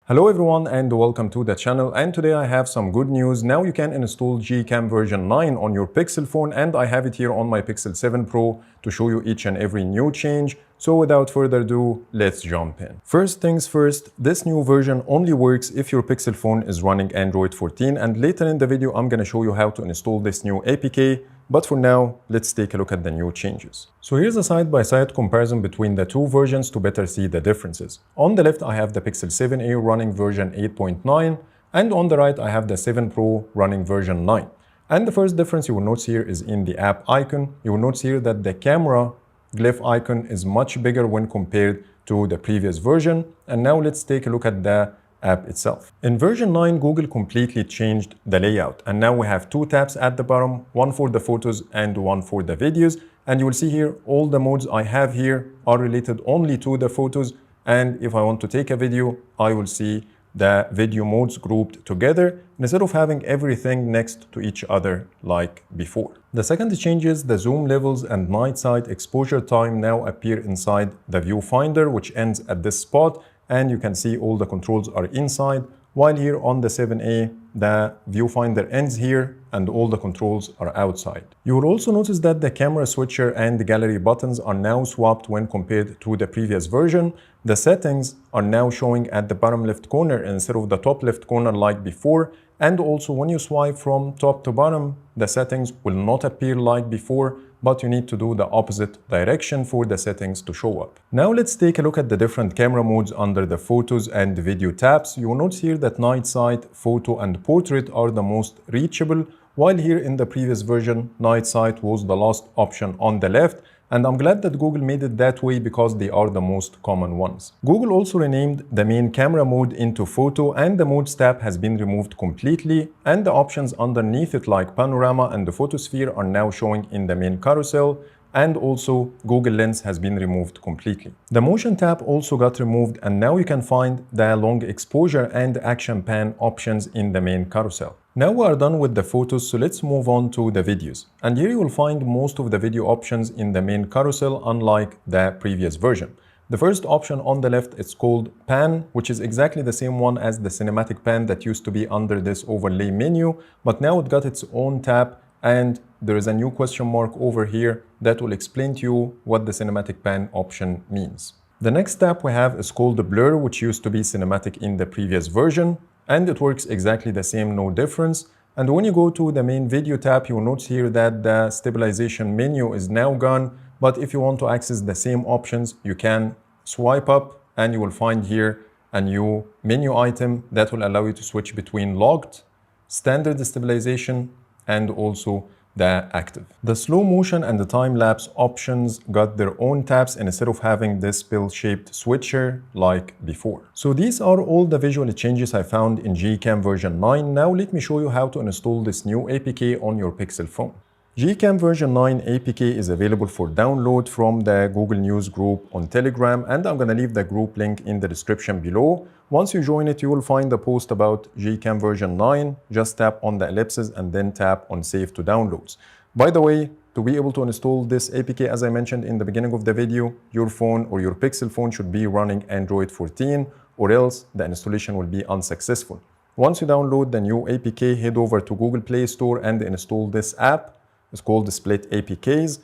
Hello everyone and welcome to the channel, and today I have some good news. Now you can install GCam version 9 on your Pixel phone, and I have it here on my Pixel 7 Pro to show you each and every new change. So without further ado, let's jump in. First things first, this new version only works if your Pixel phone is running Android 14, and later in the video I'm gonna show you how to install this new APK. But for now, let's take a look at the new changes. So here's a side-by-side comparison between the two versions to better see the differences. On the left, I have the Pixel 7a running version 8.9, and on the right, I have the 7 Pro running version 9. And the first difference you will notice here is in the app icon. You will notice here that the camera glyph icon is much bigger when compared to the previous version. And now let's take a look at the app itself. In version 9, Google completely changed the layout, and now we have two tabs at the bottom, one for the photos and one for the videos. And you will see here all the modes I have here are related only to the photos, and if I want to take a video, I will see the video modes grouped together instead of having everything next to each other like before. The second change is the zoom levels and night sight exposure time now appear inside the viewfinder, which ends at this spot, and you can see all the controls are inside, while here on the 7a, the viewfinder ends here and all the controls are outside. You will also notice that the camera switcher and the gallery buttons are now swapped when compared to the previous version. The settings are now showing at the bottom left corner instead of the top left corner like before, and also when you swipe from top to bottom, the settings will not appear like before, but you need to do the opposite direction for the settings to show up. Now let's take a look at the different camera modes under the photos and the video tabs. You will notice here that night sight, photo and portrait are the most reachable, while here in the previous version, night sight was the last option on the left. And I'm glad that Google made it that way because they are the most common ones. Google also renamed the main camera mode into photo, and the modes tab has been removed completely, and the options underneath it like panorama and the photosphere are now showing in the main carousel, and also Google Lens has been removed completely. The motion tab also got removed, and now you can find the long exposure and action pan options in the main carousel. Now we are done with the photos, so let's move on to the videos. And here you will find most of the video options in the main carousel, unlike the previous version. The first option on the left is called pan, which is exactly the same one as the cinematic pan that used to be under this overlay menu, but now it got its own tab, and there is a new question mark over here that will explain to you what the cinematic pan option means. The next tab we have is called the blur, which used to be cinematic in the previous version, and it works exactly the same, no difference. And when you go to the main video tab, you will notice here that the stabilization menu is now gone, but if you want to access the same options, you can swipe up and you will find here a new menu item that will allow you to switch between locked, standard stabilization, and also the active. The slow motion and the time-lapse options got their own tabs instead of having this pill-shaped switcher like before. So these are all the visual changes I found in GCam version 9. Now let me show you how to install this new APK on your Pixel phone. GCam version 9 APK is available for download from the Google News group on Telegram, and I'm gonna leave the group link in the description below. Once you join it, you will find a post about GCam version 9. Just tap on the ellipses and then tap on Save to Downloads. By the way, to be able to install this APK, as I mentioned in the beginning of the video, your phone or your Pixel phone should be running Android 14, or else the installation will be unsuccessful. Once you download the new APK, head over to Google Play Store and install this app. It's called the Split APKs.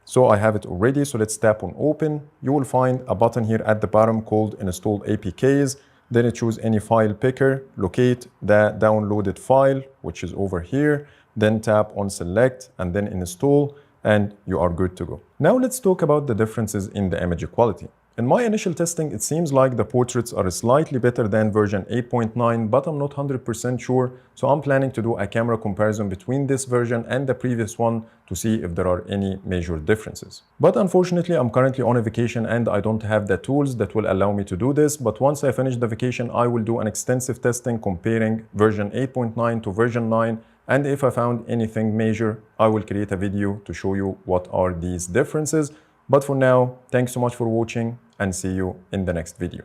So I have it already, so let's tap on open. You will find a button here at the bottom called Install APKs. Then choose any file picker, locate the downloaded file, which is over here. Then tap on select and then install, and you are good to go. Now let's talk about the differences in the image quality. In my initial testing, it seems like the portraits are slightly better than version 8.9, but I'm not 100% sure, so I'm planning to do a camera comparison between this version and the previous one to see if there are any major differences. But unfortunately, I'm currently on a vacation and I don't have the tools that will allow me to do this, but once I finish the vacation, I will do an extensive testing comparing version 8.9 to version 9, and if I found anything major, I will create a video to show you what are these differences. But for now, thanks so much for watching and see you in the next video.